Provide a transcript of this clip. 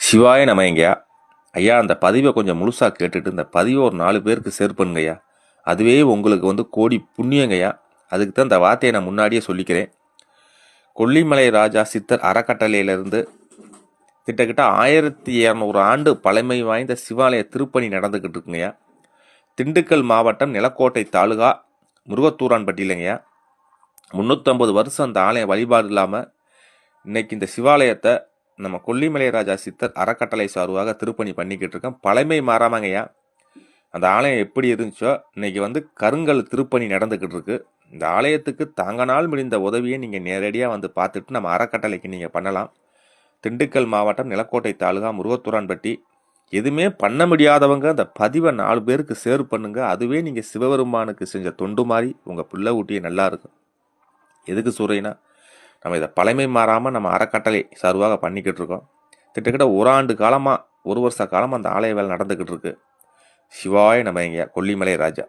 சிவாய நமயங்கய்யா. ஐயா, அந்த பதிவை கொஞ்சம் முழுசாக கேட்டுட்டு இந்த பதிவை ஒரு 4 பேருக்கு ஷேர் பண்ணுங்கய்யா. அதுவே உங்களுக்கு கோடி புண்ணியங்கய்யா. அதுக்கு தான் இந்த வார்த்தையை நான் முன்னாடியே சொல்லிக்கிறேன். கொல்லிமலை ராஜா சித்தர் அறக்கட்டளையிலிருந்து கிட்டத்தட்ட 1200 ஆண்டு பழமை வாய்ந்த சிவாலய திருப்பணி நடந்துக்கிட்டு இருக்குங்கய்யா. திண்டுக்கல் மாவட்டம் நிலக்கோட்டை தாலுகா முருகத்தூரான்பட்டியிலங்கய்யா. 350 வருஷம் அந்த ஆலயம் வழிபாடு இல்லாமல் இன்னைக்கு இந்த சிவாலயத்தை நம்ம கொல்லிமலை ராஜா சித்தர் அறக்கட்டளை சார்பாக திருப்பணி பண்ணிக்கிட்டு இருக்கோம். பழமை மாறாமங்கய்யா. அந்த ஆலயம் எப்படி இருந்துச்சோ இன்னைக்கு கருங்கல் திருப்பணி நடந்துக்கிட்டு இருக்கு. இந்த ஆலயத்துக்கு தாங்கனால் முடிந்த உதவியை நீங்கள் நேரடியாக பார்த்துட்டு நம்ம அறக்கட்டளைக்கு நீங்கள் பண்ணலாம். திண்டுக்கல் மாவட்டம் நிலக்கோட்டை தாலுகா முருகத்தூரான்பட்டி. எதுவுமே பண்ண முடியாதவங்க அந்த பதிவை 4 பேருக்கு ஷேர் பண்ணுங்க. அதுவே நீங்கள் சிவபெருமானுக்கு செஞ்ச தொண்டு மாதிரி உங்கள் பிள்ளை ஊட்டியே நல்லா இருக்கும். எதுக்கு சொல்கிறீங்கன்னா, நம்ம இதை பழமை மாறாமல் நம்ம அறக்கட்டளை சார்பாக பண்ணிக்கிட்டு இருக்கோம். கிட்டத்தட்ட 1 ஆண்டு காலமாக 1 வருஷ காலமாக அந்த ஆலய வேலை நடந்துக்கிட்டு இருக்கு. சிவாய நமயங்கய்யா. கொல்லிமலை ராஜா.